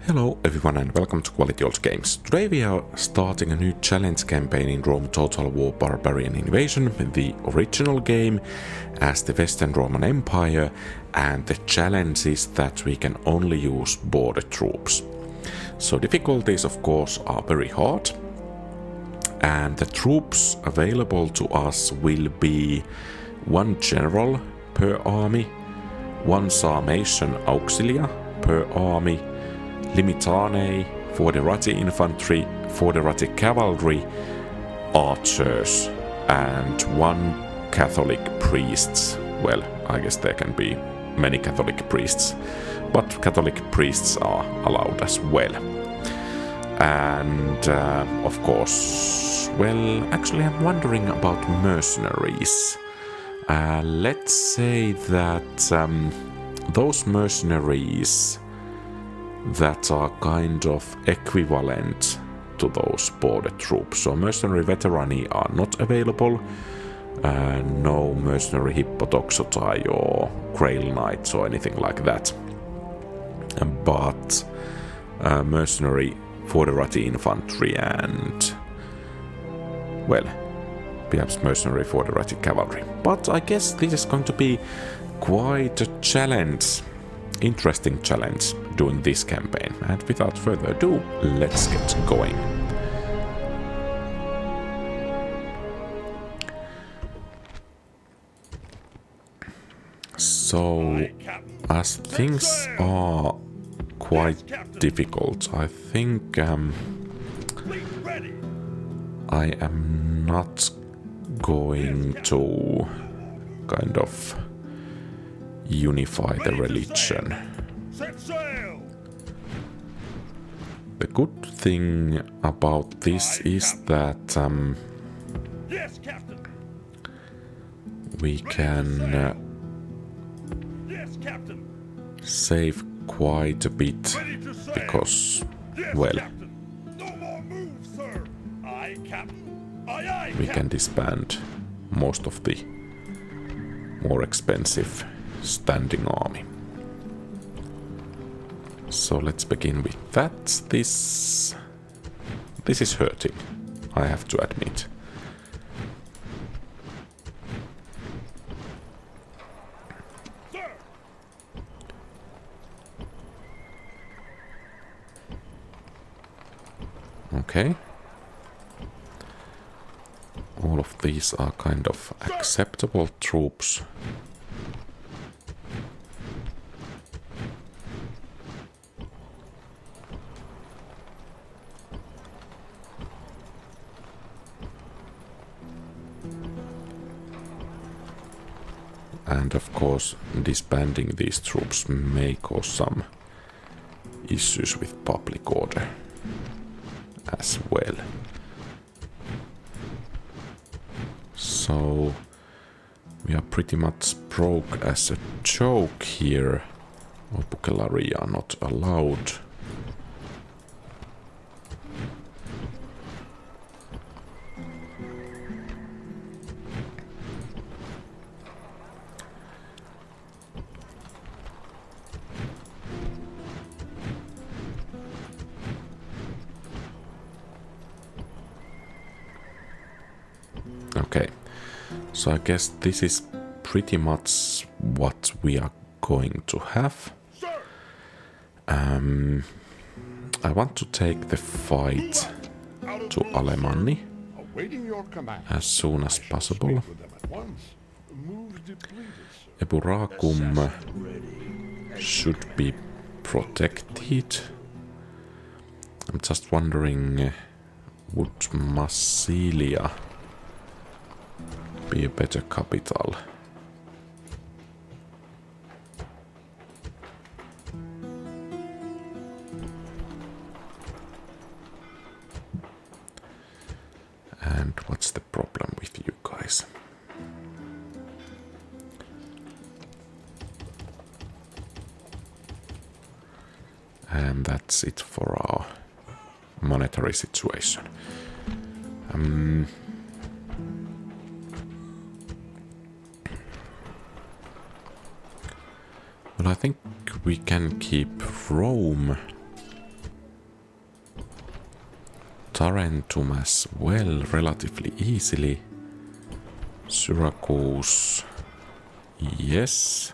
Hello everyone and welcome to Quality Old Games. Today we are starting a new challenge campaign in Rome Total War Barbarian Invasion, the original game as the Western Roman Empire, and the challenge is that we can only use border troops. So difficulties of course are very hard, and the troops available to us will be one general per army, one Sarmatian Auxilia per army, Limitanei, Foederati Infantry, Fodedrati Cavalry, archers, and one Catholic Priests. Well, I guess there can be many Catholic priests, but Catholic priests are allowed as well. And of course, well, actually I'm wondering about mercenaries. Let's say that those mercenaries that are kind of equivalent to those border troops. So mercenary veterani are not available. No mercenary hippotoxotai or grail knights or anything like that. But mercenary Foederati Infantry and, well, perhaps mercenary Fodedrati Cavalry. But I guess this is going to be quite a challenge. Interesting challenge doing this campaign, and without further ado, let's get going. So, as things are quite difficult, I think I am not going to kind of unify the religion. The good thing about this is that we can save quite a bit because, well, we can disband most of the more expensive standing army. So let's begin with that. This is hurting, I have to admit. Okay. All of these are kind of acceptable troops. And of course, disbanding these troops may cause some issues with public order as well. So we are pretty much broke as a joke here. Opukelari are not allowed. Okay, so I guess this is pretty much what we are going to have. I want to take the fight to Alemanni as soon as possible. Eburacum should be protected. I'm just wondering, would Massilia be a better capital? And what's the problem with you guys? And that's it for our monetary situation. Well, I think we can keep Rome Tarentum as well, relatively easily. Syracuse, yes.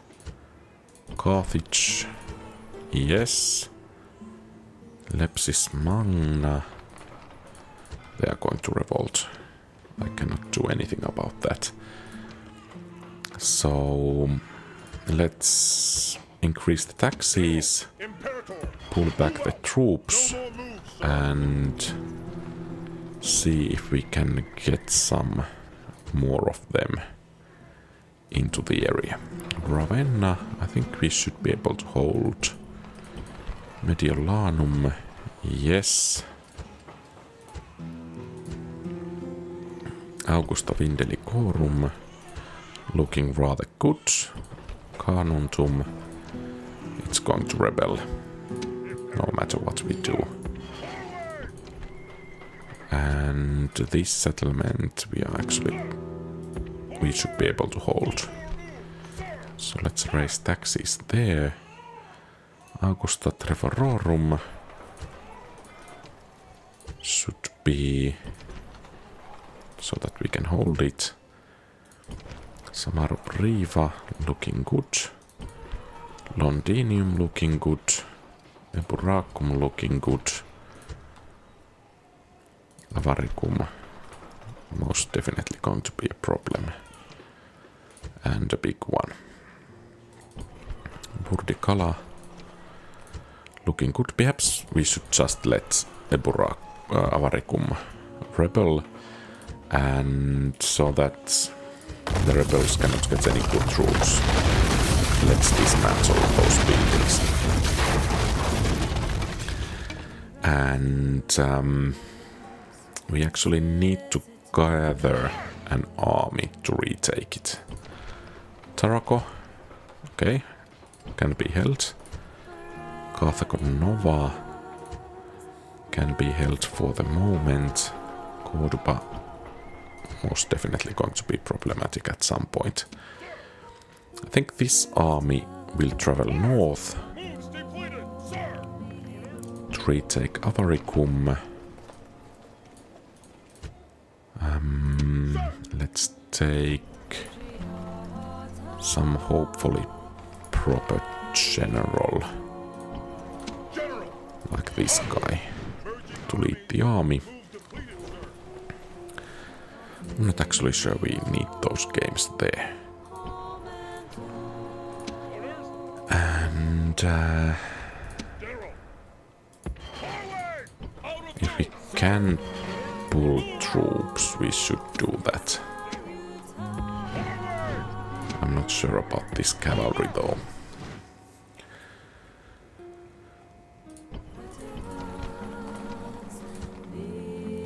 Carthage, yes. Lepsis Magna, they are going to revolt. I cannot do anything about that. So let's increase the taxes, pull back the troops, and see if we can get some more of them into the area. Ravenna, I think we should be able to hold. Mediolanum, yes. Augusta Vindelicorum, looking rather good. Carnuntum, it's going to rebel, no matter what we do. And this settlement, we should be able to hold. So let's raise taxes there. Augusta Trevororum should be so that we can hold it. Samaru Riva looking good. Londinium looking good. Eburacum looking good. Avaricum most definitely going to be a problem. And a big one. Burdicala looking good. Perhaps we should just let Avaricum rebel, and so that the rebels cannot get any good troops, let's dismantle those buildings. And we actually need to gather an army to retake it. Tarraco, okay, can be held. Carthago Nova can be held for the moment. Cordoba most definitely going to be problematic at some point. I think this army will travel north to retake Avaricum. Let's take some hopefully proper general like this guy to lead the army. I'm not actually sure we need those games there. And if we can pull troops, we should do that. I'm not sure about this cavalry though.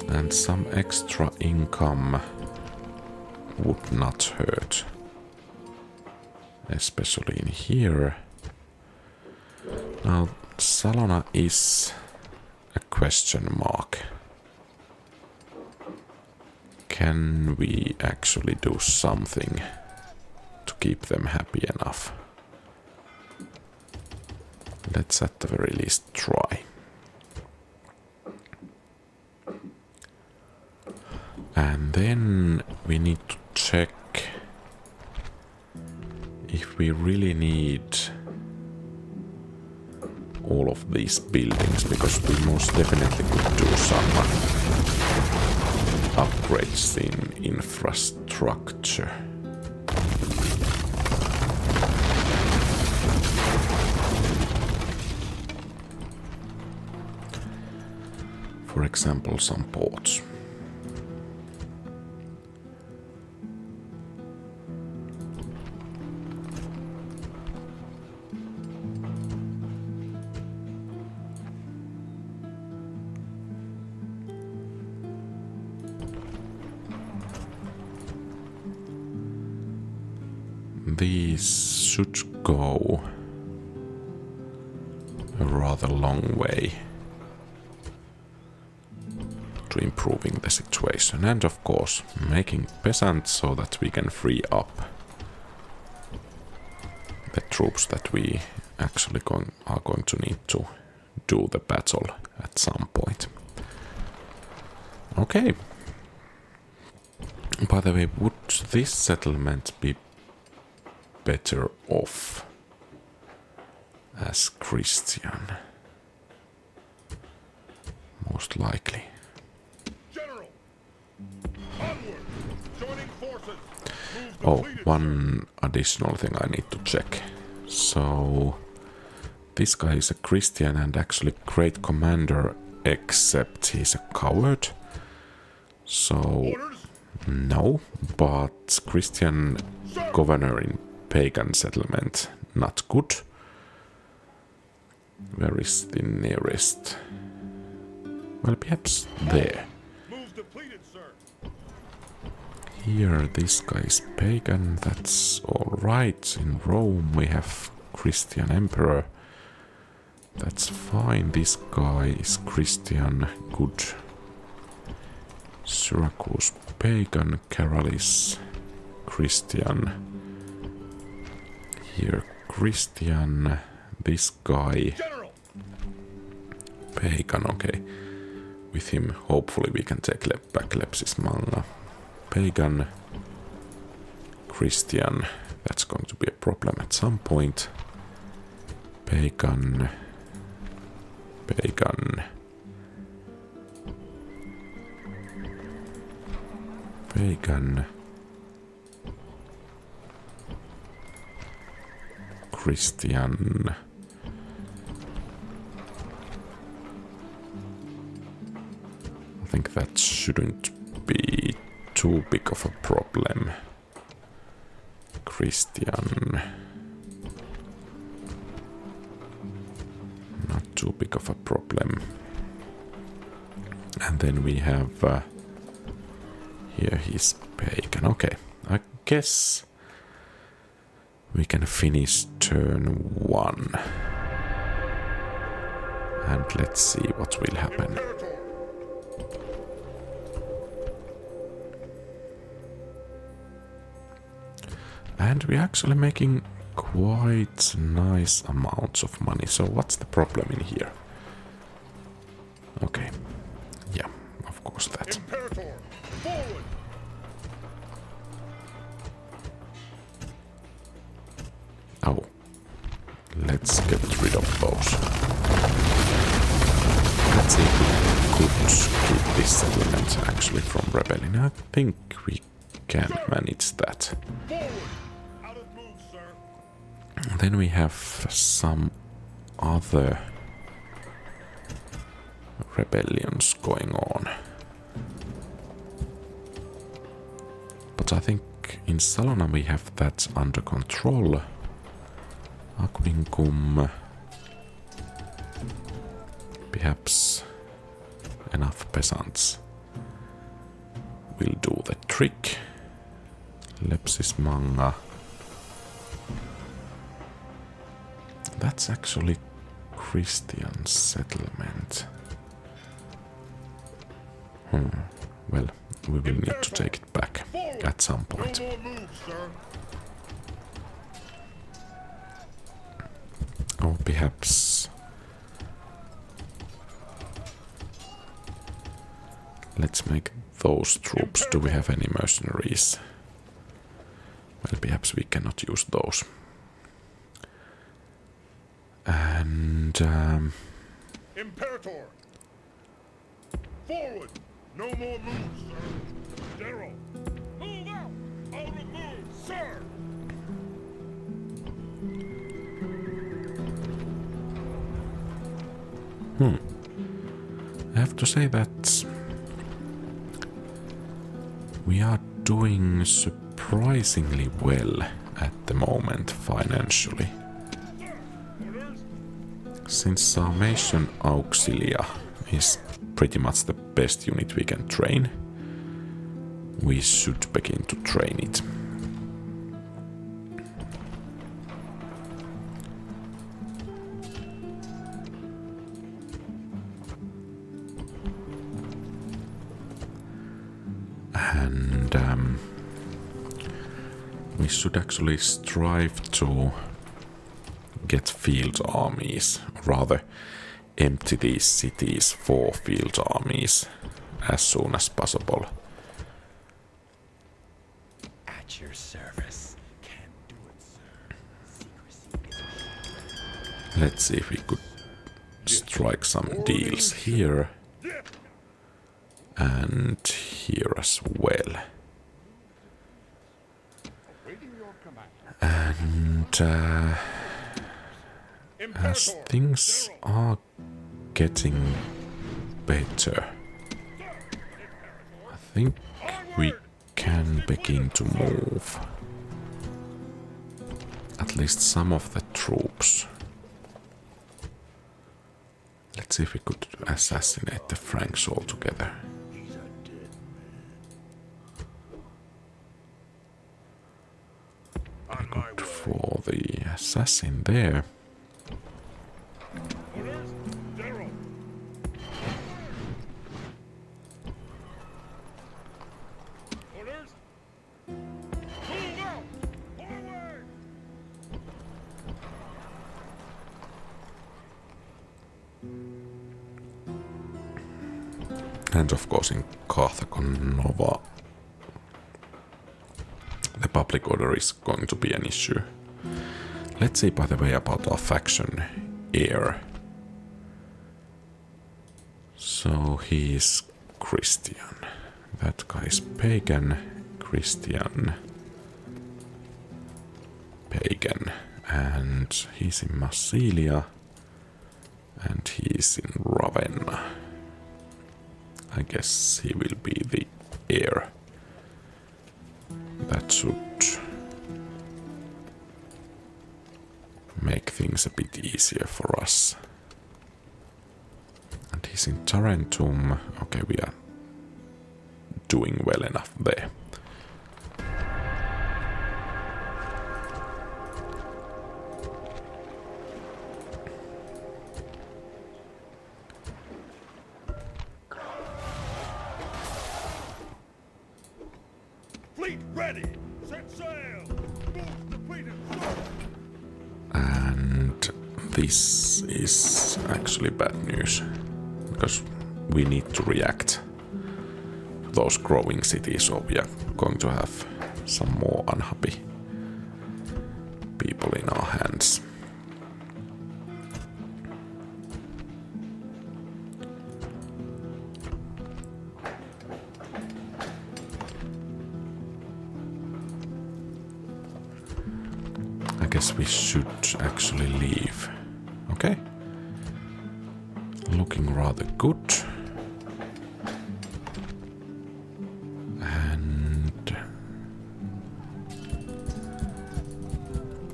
And some extra income would not hurt. Especially in here. Now, Salona is a question mark. Can we actually do something to keep them happy enough? Let's at the very least try. And then we need to check if we really need all of these buildings, because we most definitely could do some upgrades in infrastructure. For example, some ports. These should go a rather long way to improving the situation, and of course making peasants so that we can free up the troops that we actually are going to need to do the battle at some point. Okay. By the way, would this settlement be better off as Christian? Most likely. General, onward, joining forces. Oh, one additional thing I need to check. So, this guy is a Christian and actually great commander, except he's a coward. So, no, but Christian governor in pagan settlement, not good. Where is the nearest? Well, perhaps there. Moves depleted, sir. Here, this guy is pagan, that's alright. In Rome we have Christian emperor. That's fine, this guy is Christian, good. Syracuse pagan, Caralis Christian. Here Christian, this guy General, pagan, okay. With him hopefully we can take back Lepsismanga. Pagan, Christian, that's going to be a problem at some point. Pagan, pagan, pagan, Christian. I think that shouldn't be too big of a problem. Christian. Not too big of a problem. And then we have here he's pagan. Okay, I guess we can finish turn 1. And let's see what will happen. Imperator. And we're actually making quite nice amounts of money. So what's the problem in here? Okay. Yeah, of course that. Imperator, forward. Oh. Let's get rid of those. Let's see if we could keep this settlement actually from rebelling. I think we can manage that. Forward. Out of move, sir. Then we have some other rebellions going on. But I think in Salona we have that under control. Aquincum. Perhaps enough peasants will do the trick. Lepsismanga. That's actually Christian settlement. Well, we will need to take it back at some point. No more moves, sir. Or perhaps let's make those troops. Do we have any mercenaries? Well, perhaps we cannot use those. And Imperator. Forward. No more moves, sir. General. Move out. Out of move, sir. I have to say that we are doing surprisingly well at the moment financially. Orders. Since Sarmatian Auxilia is pretty much the best unit we can train, we should begin to train it. And we should actually strive to get field armies, or rather empty these cities for field armies as soon as possible. At your service. Can't do it, sir. Secrecy is Let's see if we could strike some deals here and here as well. Awaiting your command. And as Imperator, things are getting better, I think we can begin to move at least some of the troops. Let's see if we could assassinate the Franks altogether. Good for the assassin there. Orders, General. Orders. Move out. Forward. And of course in Carthago Nova, the public order is going to be an issue. Let's say, by the way, about our faction heir. So he is Christian. That guy is pagan, Christian, pagan. And he's in Auxilia. And he's in Ravenna. I guess he will be the heir. That should make things a bit easier for us. And he's in Tarentum. Okay, we are doing well enough there. Fleet ready. Set sail. Move depleted, sir. And this is actually bad news, because we need to react to those growing cities, or we are going to have some more unhappy people in our hands. I guess we should actually leave. Okay. Looking rather good. And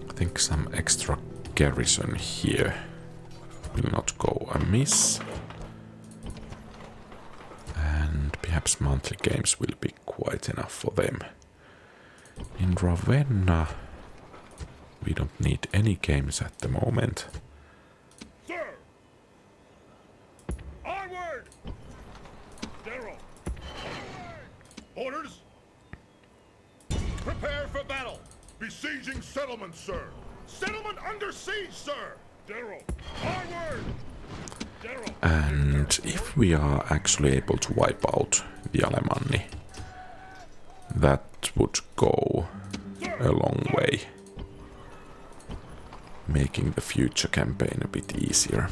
I think some extra garrison here will not go amiss. And perhaps monthly games will be quite enough for them. In Ravenna, we don't need any games at the moment. Sir. Onward. General. Orders. Prepare for battle. Besieging settlement, sir. Settlement under siege, sir. General. Onward. General. And if we are actually able to wipe out the Alemanni, that would go a long way, making the future campaign a bit easier.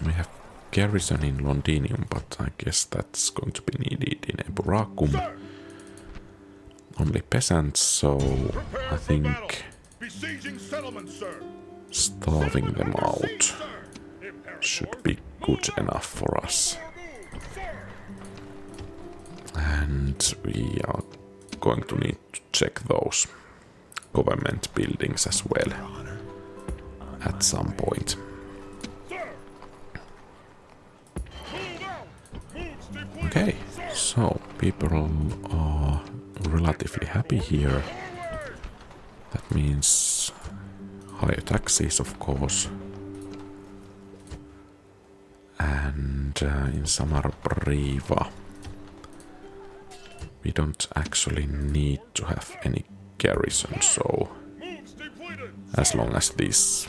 We have garrison in Londinium, but I guess that's going to be needed in Eburacum. Only peasants, so I think Besieging settlement, sir. starving them out should be good enough for us. And we are going to need to check those government buildings as well at some point. Okay, so people are relatively happy here. That means higher taxes, of course. And in Samarbriva, we don't actually need to have any garrison, so as long as these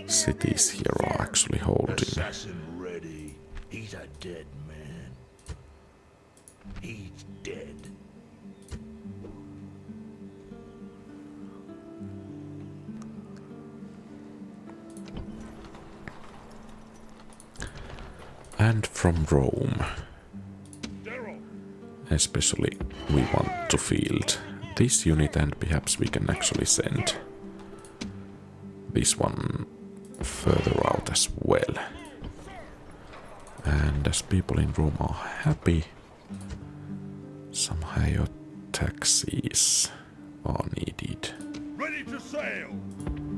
cities here are actually holding. Assassin ready. He's a dead man. He's dead. And from Rome, Daryl, especially, we want to field this unit, and perhaps we can actually send this one further out as well. And as people in Rome are happy, some higher taxes are needed. ready to sail.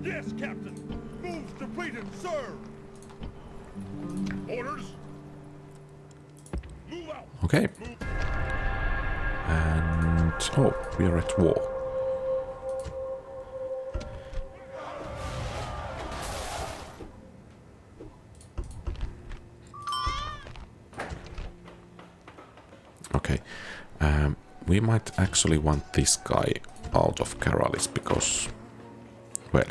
Yes, Captain. Moves depleted, sir. Orders. Move out. Okay. And oh, we are at war. Okay, we might actually want this guy out of Caralis because, well,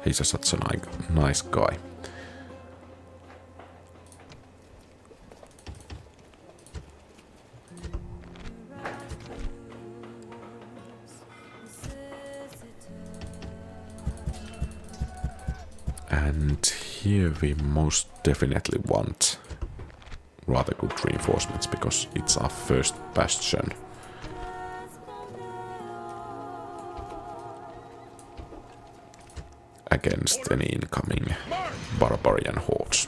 he's such a nice guy. And here we most definitely want rather good reinforcements because it's our first bastion. Against any incoming barbarian hordes.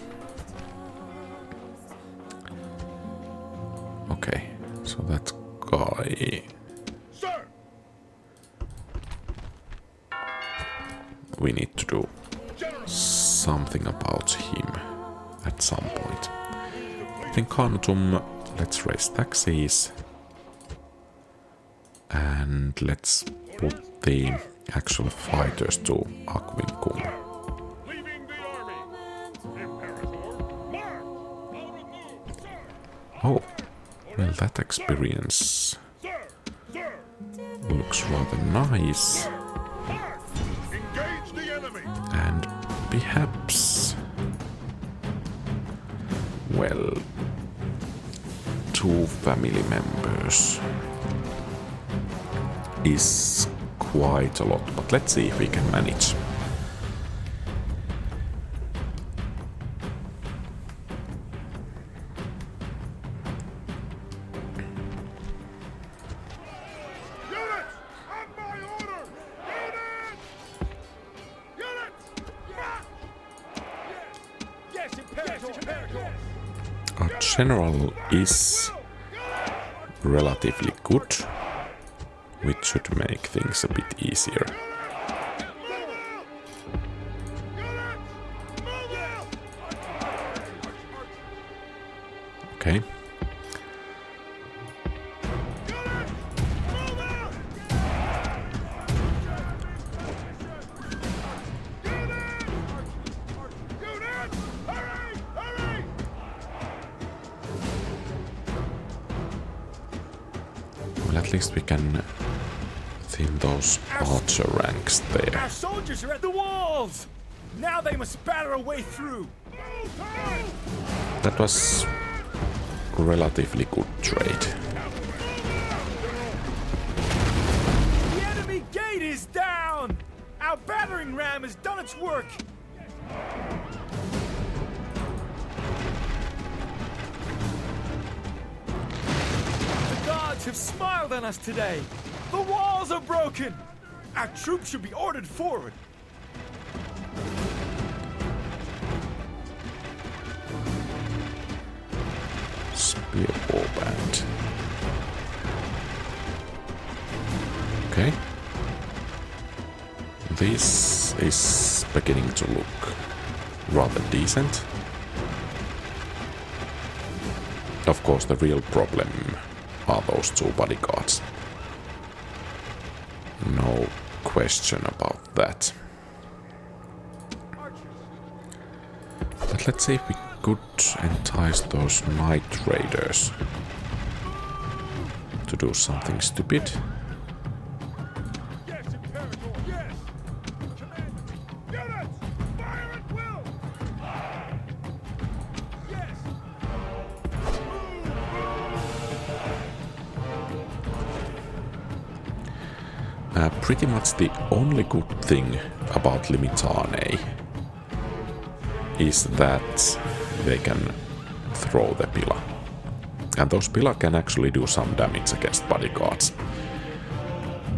Okay, so that guy... Sir. We need to do General. something about him at some point. Vincantum, let's raise taxes. And let's put the actual fighters to Aquincum. Leaving the army. Imperator. March. Out of move, sir. Oh, well, that experience Sir. Sir. looks rather nice. March. Engage the enemy. And perhaps, well, 2 family members is quite a lot, but let's see if we can manage. Units! On my order! Units! Units! March! Yes, Imperator! Our general is relatively good, which should make things a bit easier. Okay. Well, at least we can thin those archer ranks there. Our soldiers are at the walls! Now they must batter a way through! That was relatively good trade. The enemy gate is down! Our battering ram has done its work! The gods have smiled on us today! The walls are broken! Our troops should be ordered forward! Spear warband. Okay. This is beginning to look rather decent. Of course, the real problem are those 2 bodyguards. No question about that. But let's see if we could entice those night raiders to do something stupid. Yes, Imperator, yes! Commander! Units! Pretty much the only good thing about Limitanei is that they can throw the Pila. And those Pila can actually do some damage against bodyguards.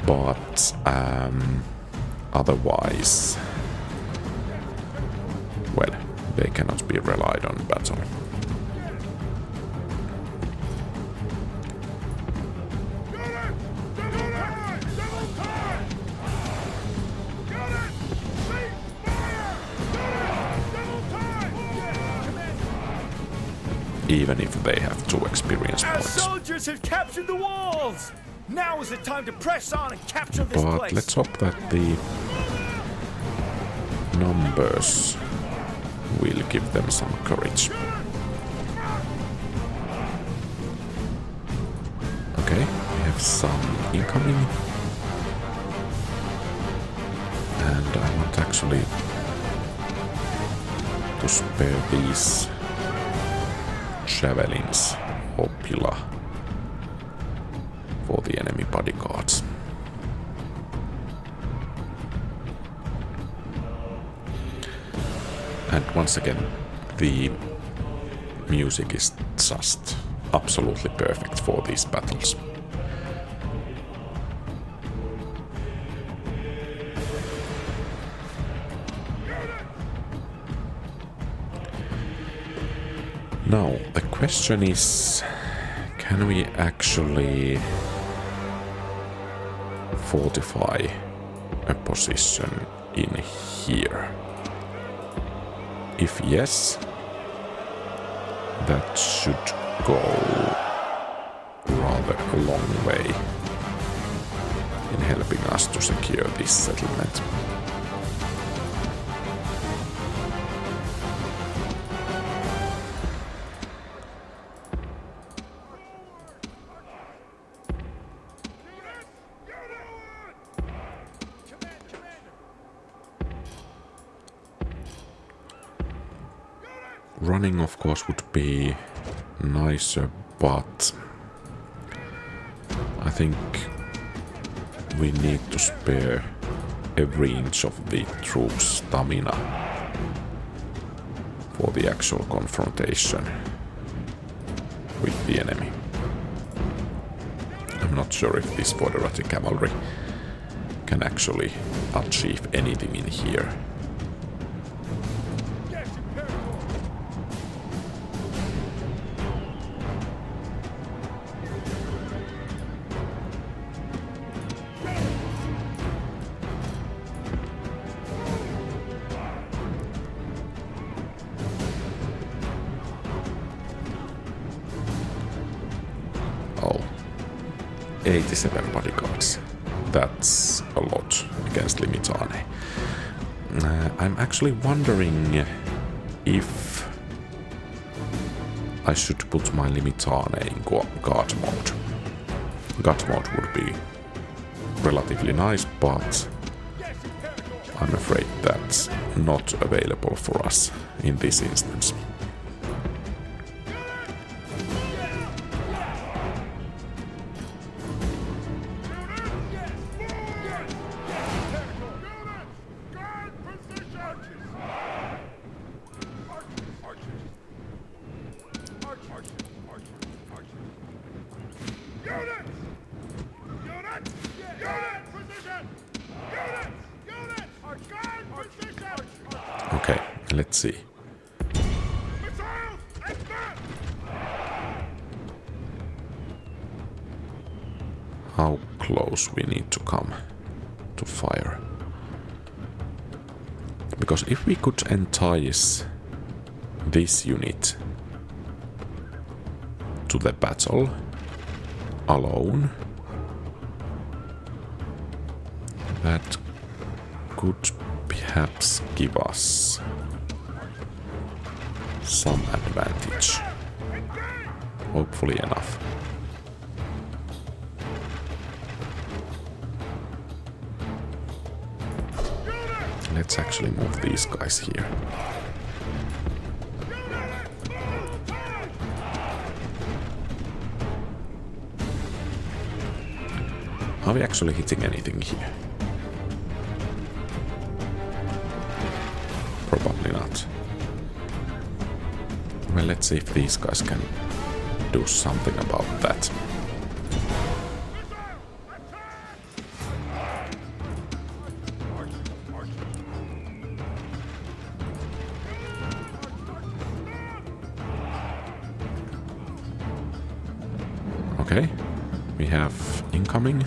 But otherwise, well, they cannot be relied on in battle. Even if they have 2 experience Our points. soldiers have captured the walls! Now is the time to press on and capture this But place! let's hope that the numbers will give them some courage. Okay, we have some incoming. And I want actually to spare these javelins or Pila for the enemy bodyguards. And once again, the music is just absolutely perfect for these battles. Now, the question is, can we actually fortify a position in here? If yes, that should go rather a long way in helping us to secure this settlement. Running, of course, would be nicer, but I think we need to spare every inch of the troops' stamina for the actual confrontation with the enemy. I'm not sure if this Foderati Cavalry can actually achieve anything in here. Oh, 87 bodyguards. That's a lot against Limitanei. I'm actually wondering if I should put my Limitanei in guard mode. Guard mode would be relatively nice, but I'm afraid that's not available for us in this instance. Okay, let's see. How close we need to come to fire. Because if we could entice this unit to the battle alone, that could perhaps give us some advantage. Hopefully enough. Let's actually move these guys here. Are we actually hitting anything here? Probably not. Well, let's see if these guys can do something about that. Okay, we have incoming.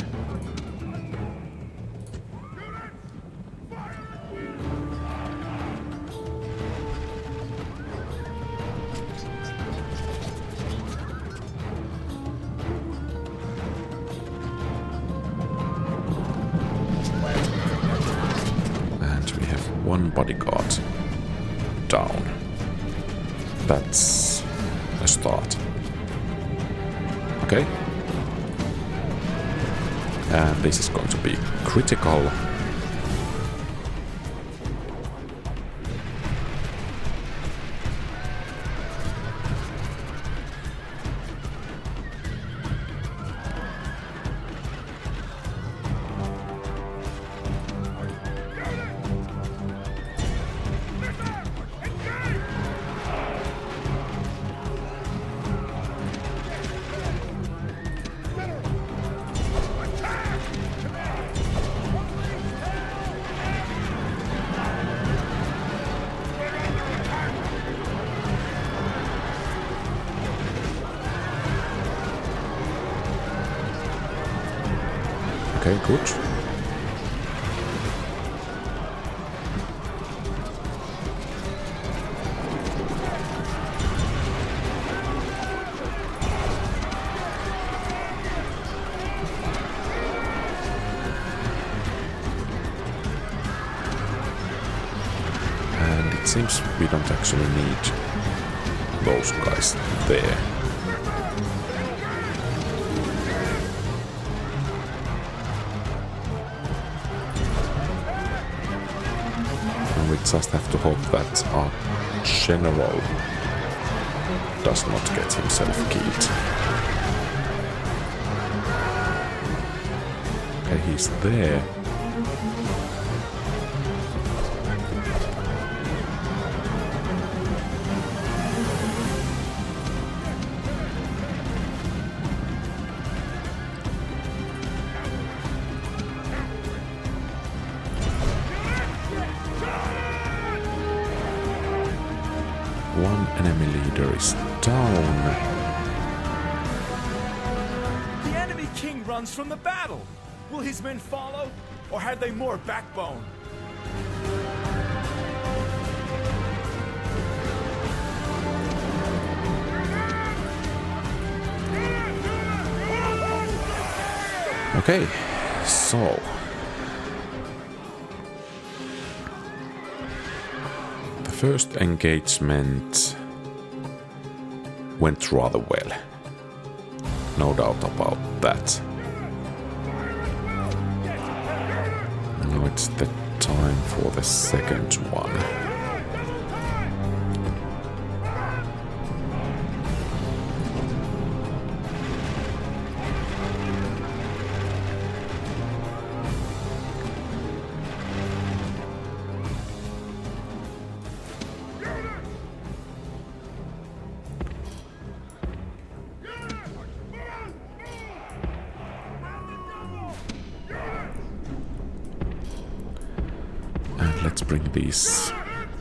And we have one bodyguard down. That's a start. Okay. And this is going to be critical. Okay, good. And it seems we don't actually need those guys there. We just have to hope that our general does not get himself killed. Okay, he's there. One enemy leader is down. The enemy king runs from the battle. Will his men follow, or have they more backbone? Okay, so the first engagement went rather well. No doubt about that. Now it's the time for the second one. Let's bring these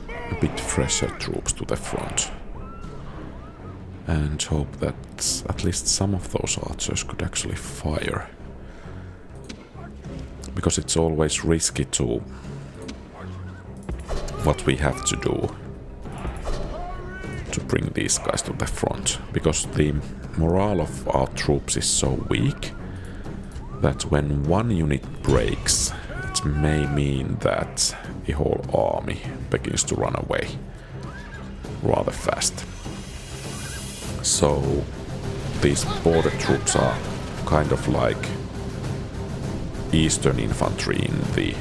a bit fresher troops to the front and hope that at least some of those archers could actually fire, because it's always risky to what we have to do to bring these guys to the front, because the morale of our troops is so weak that when one unit breaks, it may mean that the whole army begins to run away rather fast. So these border troops are kind of like Eastern infantry in the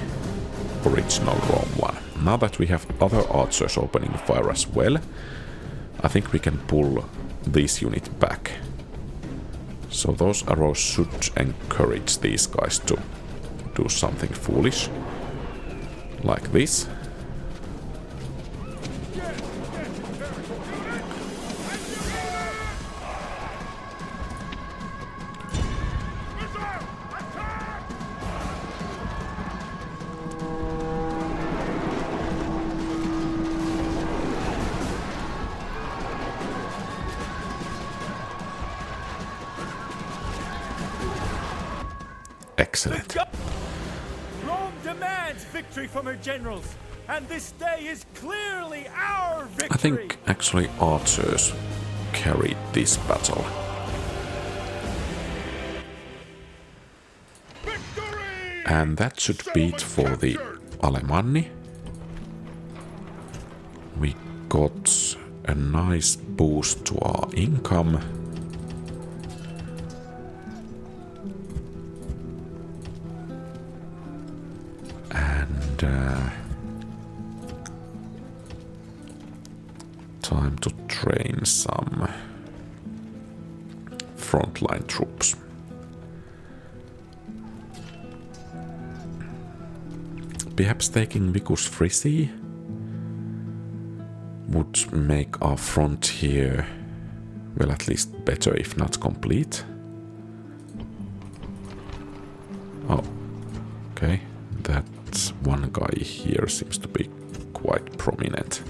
original Rome one. Now that we have other archers opening fire as well, I think we can pull this unit back So those arrows should encourage these guys to do something foolish. Like this. Excellent. Rome demands victory from her generals, and this day is clearly our victory. I think actually archers carried this battle. Victory! And that should beat for the Alemanni. We got a nice boost to our income. And time to train some frontline troops. Perhaps taking Vicus Frisi would make our front here, well, at least better, if not complete. Oh, okay. That one guy here seems to be quite prominent.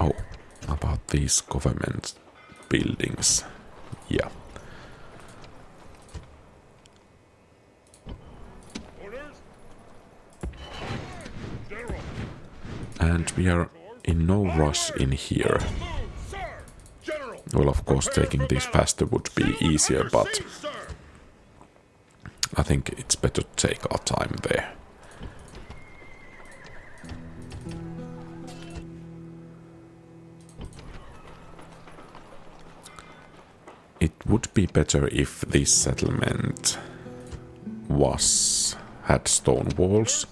Oh, about these government buildings. Yeah. And we are in no rush in here. Well, of course, taking this faster would be easier, but I think it's better to take our time there. It would be better if this settlement had stone walls,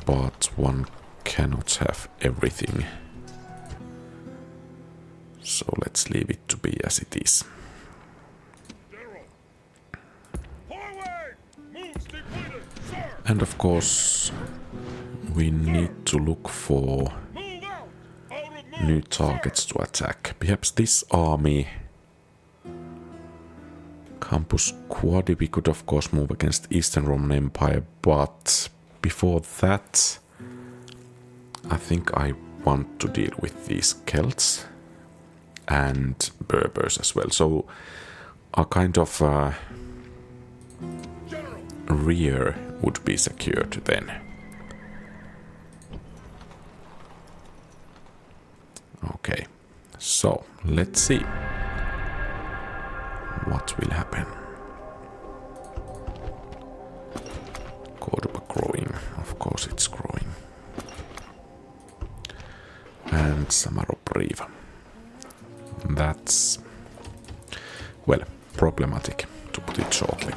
but one cannot have everything. So let's leave it to be as it is. And of course, we need to look for new targets to attack. Perhaps this army, Campus Quadi, we could of course move against Eastern Roman Empire, but before that, I think I want to deal with these Celts and Berbers as well. So a kind of rear would be secured then. Okay, so let's see what will happen. Cordoba growing, of course it's growing. And Samaropriva. That's, well, problematic, to put it shortly.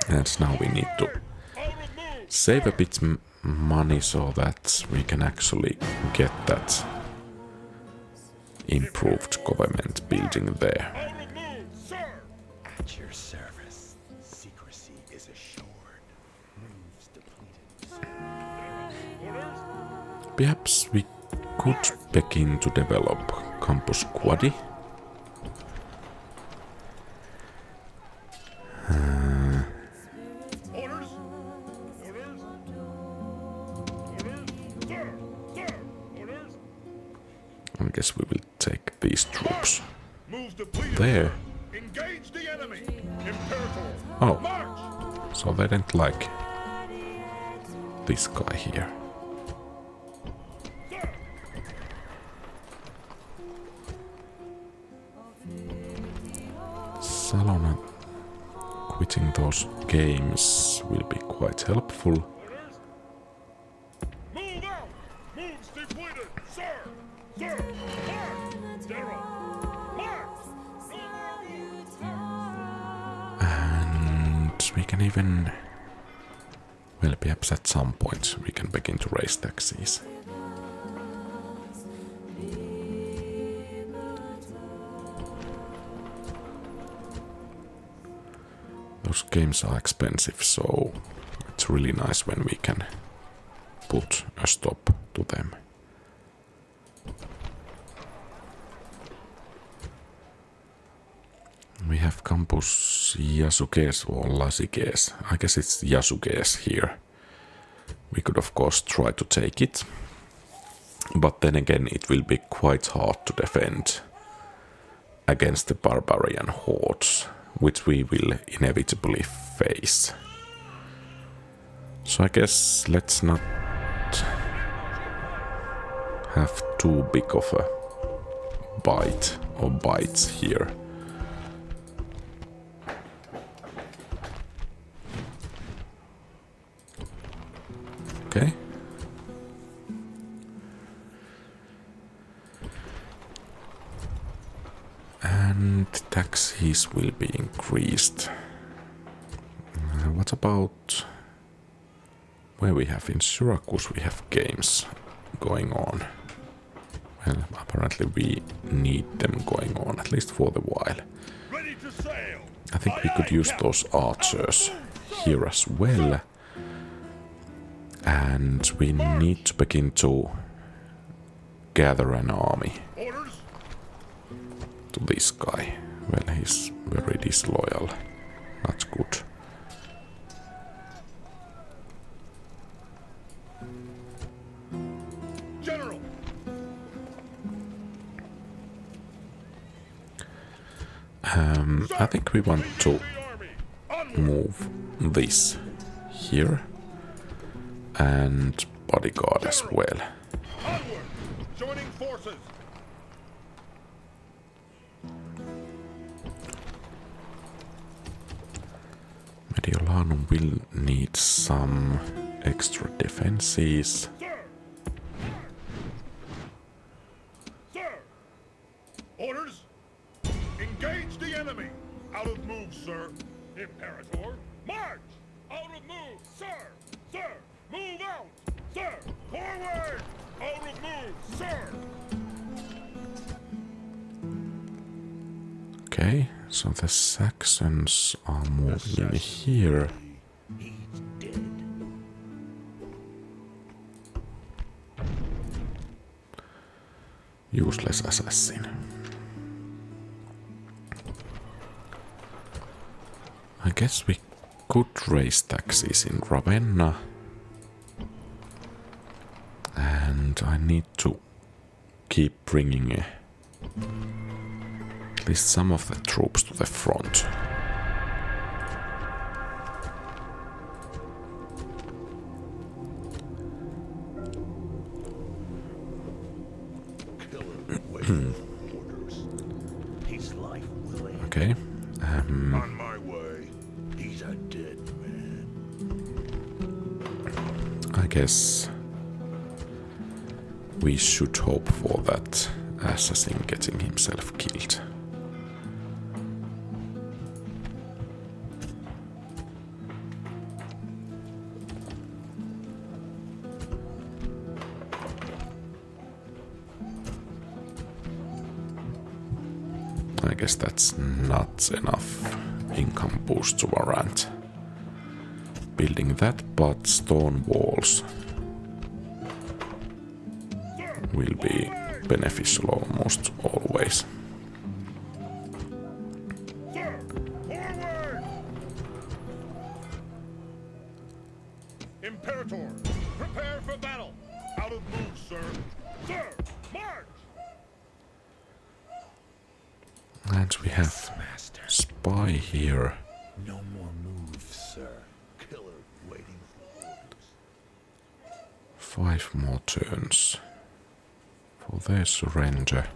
And now we need to save a bit money so that we can actually get that improved government building there. At your service, secrecy is assured. Moves depleted. Perhaps we could begin to develop Campus Quadi. I guess we will take these troops there. Engage the enemy. Imperator. Oh, March. so they didn't like this guy here. Salona quitting those games will be quite helpful. Move out. Moves depleted. Sir. Sir. March. General. March. And we can even Well, perhaps at some point we can begin to raise taxes. Those games are expensive, so it's really nice when we can put a stop to them. We have Campus Yasuke's or Lasike's. I guess it's Yasuke's here. We could of course try to take it, but then again it will be quite hard to defend against the barbarian hordes, which we will inevitably face. So I guess let's not have too big of a bite or bites here. Okay. And taxes will be increased. What about where we have in Syracuse? We have games going on. Well, apparently we need them going on, at least for the while. Ready to sail. I think we could use those archers here as well. And we need to begin to gather an army Orders. to this guy. Well, he's very disloyal. Not good. General. I think we want to The army. Onward. move this here and bodyguard as well. Onward. Joining forces. Mediolanum will need some extra defenses. Sir. Sir. Orders. Engage the enemy. Out of move, sir. Imperator. March. Out of move, sir. Sir. Move out. Sir. Forward. Out of move, sir. Okay, so the Saxons are moving in here. He's dead. Useless assassin. I guess we could raise taxes in Ravenna. And I need to keep bringing at least some of the troops to the front. Killer waiting for orders. His life will end. Okay. On my way. He's a dead man. I guess we should hope for that assassin getting himself killed. I guess that's not enough income boost to warrant building that, but stone walls will be beneficial almost always. Sir. Forward. Imperator. Prepare for battle. Out of move, sir. Sir. March. And we have Master. spy here. No more moves, sir. Killer waiting for orders. 5 more turns for their surrender.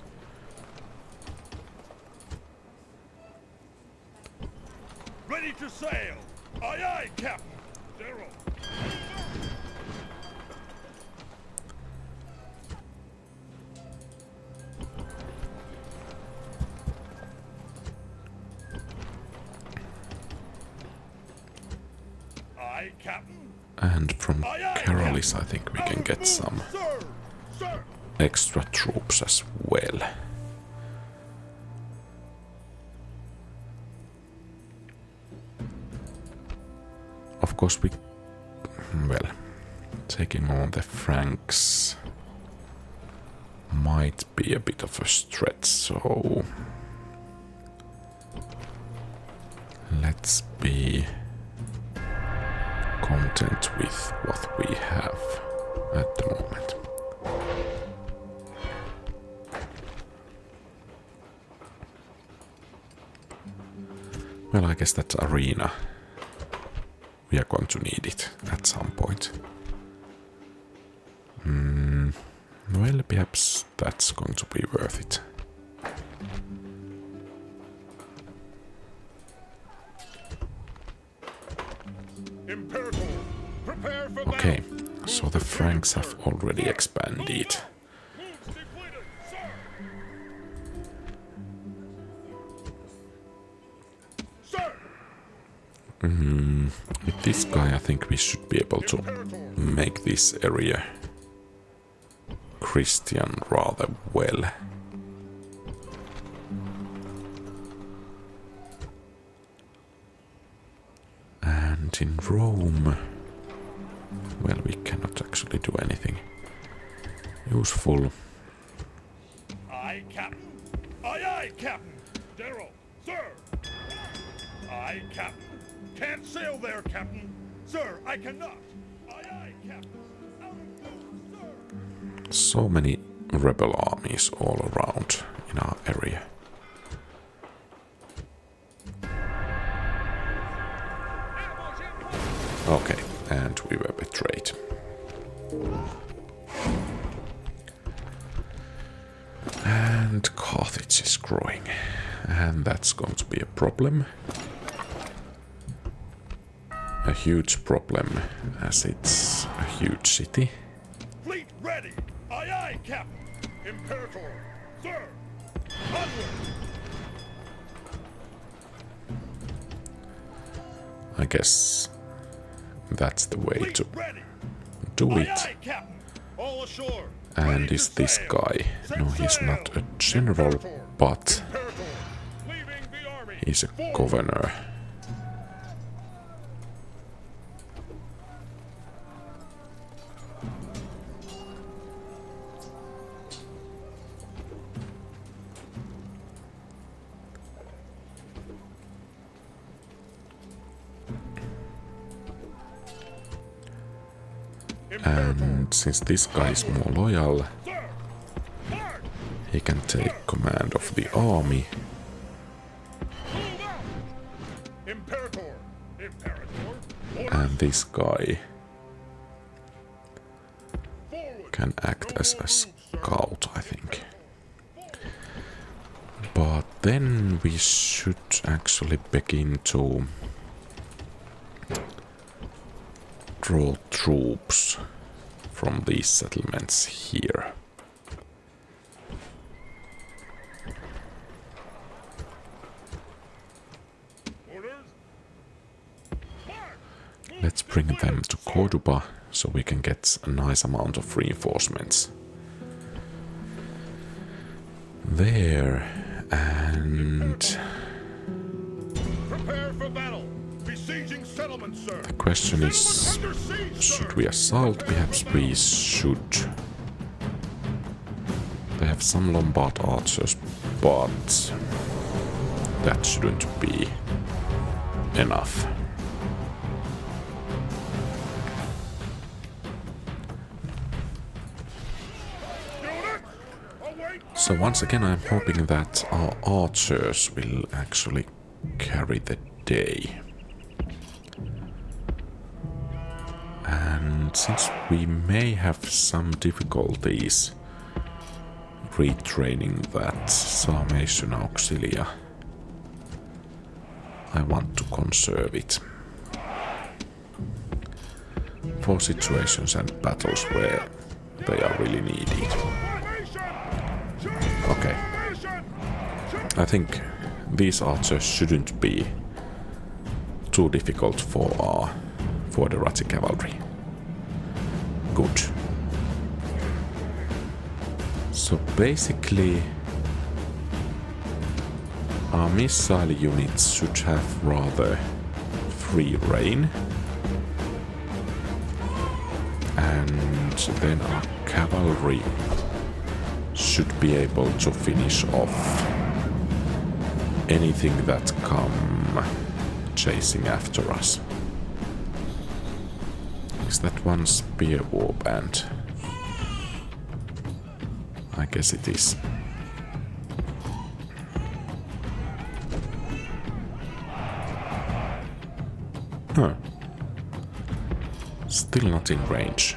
Ready to sail. Aye, aye, Captain. General. Aye, Captain. And from Carolis I think we can get some Sir! Sir! extra troops as well. Of course we... well, taking on the Franks might be a bit of a stretch, so... let's be content with what we have at the moment. Well, I guess that arena, we are going to need it at some point. Well, perhaps that's going to be worth it. Imperator, prepare for Okay, battle. so the Franks have already expanded. Moves depleted, sir! Sir! With this guy, I think we should be able to make this area Christian rather well. And in Rome, well, we cannot actually do anything useful. Aye, Captain. Aye, aye, Captain. Darrow, sir. Aye, Captain. Can't sail there, Captain. Sir, I cannot. Aye, aye, Captain. Out of view, sir. So many rebel armies all around in our area. Okay, and we were betrayed. And Carthage is growing, and that's going to be a problem. A huge problem, as it's a huge city. Fleet ready. Aye, aye, Captain. Imperator, sir. Onward. I guess that's the way Fleet to ready. do Aye, it. aye, Captain. All ashore. And Ready is to this sail. guy? Set No, he's sail. not a general, Imperator. but Imperator. Leaving the army. he's a Forward. governor. And since this guy is more loyal, Sir. March. he can take command of the army. Move out. Imperator. Imperator. Orders. And this guy Forward. can act No as more a moves, sir. scout, I think. But then we should actually begin to draw troops from these settlements here. Orders. March. Move Let's bring them depleted, to sir. Cordoba so we can get a nice amount of reinforcements there. And Prepare for battle. Besieging settlements, sir. the question is, Settlements under siege, should sir. we assault? Perhaps we should. They have some Lombard archers, but that shouldn't be enough. Units, await So once again I'm hoping that our archers will actually carry the day. And since we may have some difficulties retraining that Sarmatian Auxilia, I want to conserve it for situations and battles where they are really needed. Okay. I think these archers shouldn't be too difficult for our Foderati Cavalry. good. So basically, our missile units should have rather free reign. And then our cavalry should be able to finish off anything that come chasing after us. Is that one spear warband? I guess it is. Huh. Still not in range.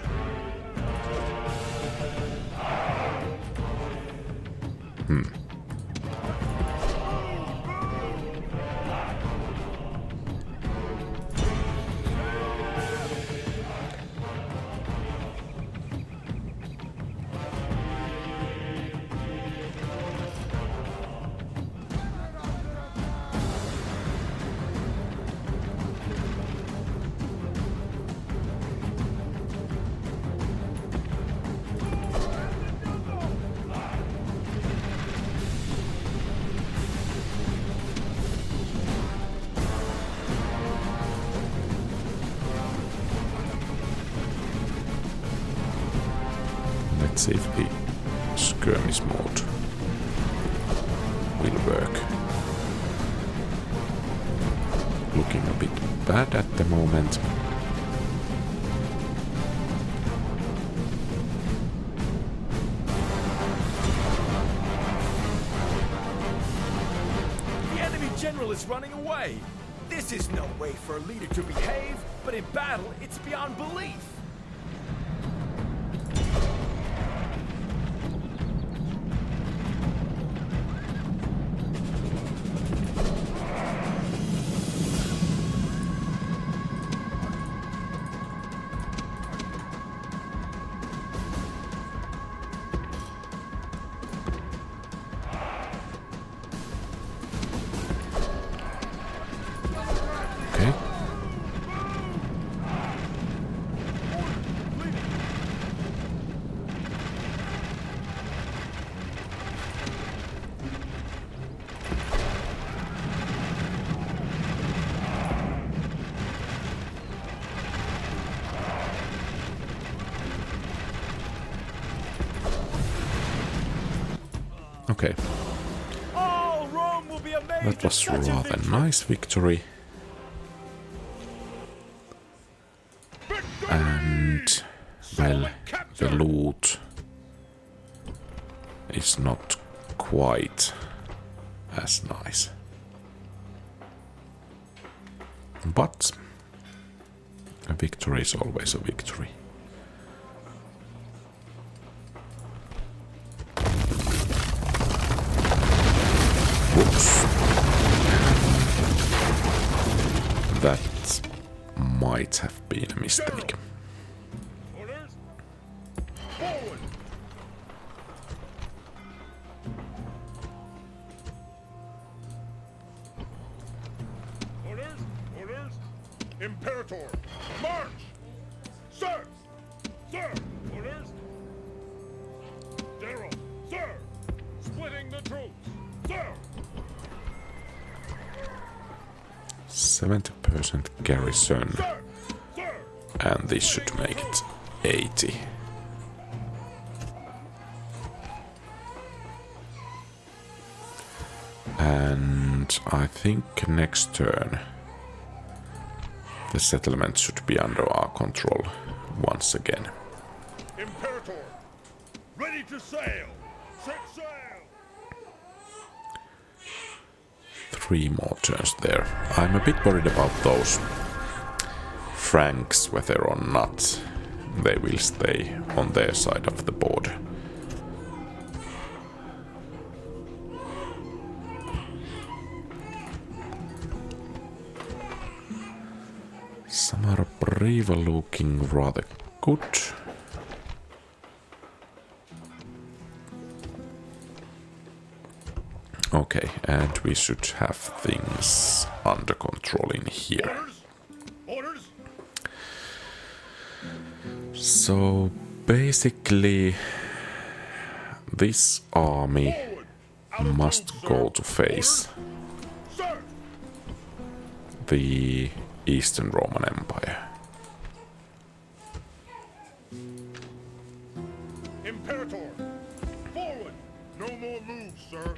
Let's see if the skirmish mode will work. Looking a bit bad at the moment. The enemy general is running away. This is no way for a leader to behave, but in battle, it's beyond belief. Okay. Okay, All Rome will be amazed that at was such a rather victory. nice victory. And, well, the loot is not quite as nice. But a victory is always a victory. Whoops. That might have been a mistake. Orders. Forward. Orders. Orders. Imperator. March. Sir. Sir. Orders. General. Sir. Splitting the troops. Sir. 70% garrison, Sir. Sir. and this should make it 80. And I think next turn the settlement should be under our control once again. Imperator. Ready to sail. Set sail. 3 more turns there. I'm a bit worried about those Franks, whether or not they will stay on their side of the board. Samara Briva looking rather good. Okay, and we should have things under control in here. Orders. Orders. So basically, this army Forward! Out of must move, go sir. to face Orders? Sir! the Eastern Roman Empire. Imperator! Forward! No more moves, sir.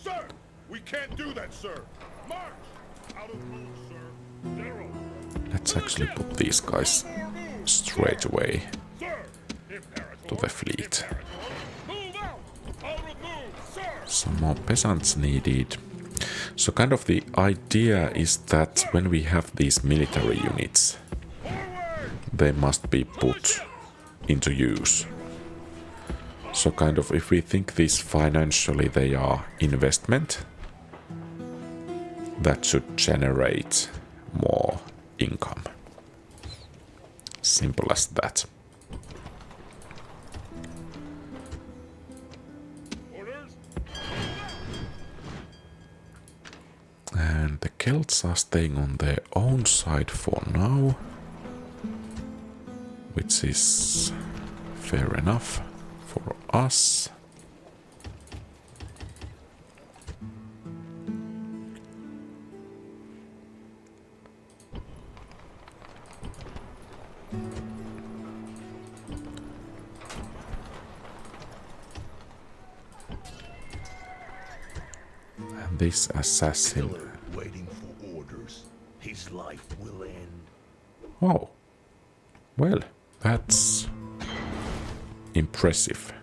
Sir! We can't do that, sir. March! Out of move, sir. Zero. Let's actually put these guys No more moves, straight away sir. Imperator! to the fleet. Imperator! Move out! Out of move, sir! Some more peasants needed. So kind of the idea is that when we have these military units, Forward! they must be put into use. So kind of if we think this financially they are investment, that should generate more income. Simple as that. Orders? And the Celts are staying on their own side for now, which is fair enough for us. And this assassin. Killer waiting for orders. His life will end. Oh, well, that's impressive.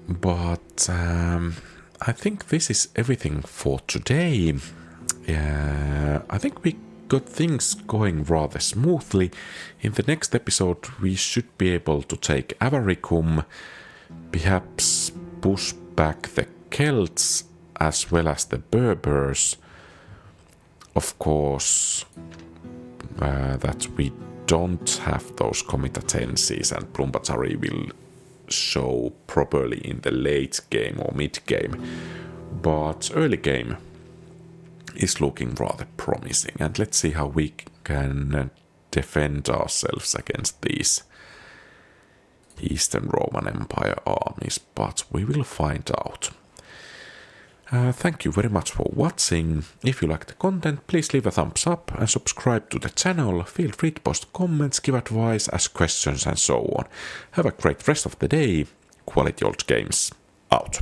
But I think this is everything for today. I think we got things going rather smoothly. In the next episode, we should be able to take Avaricum, perhaps push back the Celts as well as the Berbers. Of course, that we don't have those comitatenses, and Brumbachari will show properly in the late game or mid game. But early game is looking rather promising, and let's see how we can defend ourselves against these Eastern Roman Empire armies, but we will find out. Thank you very much for watching. If you like the content, please leave a thumbs up and subscribe to the channel. Feel free to post comments, give advice, ask questions and so on. Have a great rest of the day. Quality Old Games out.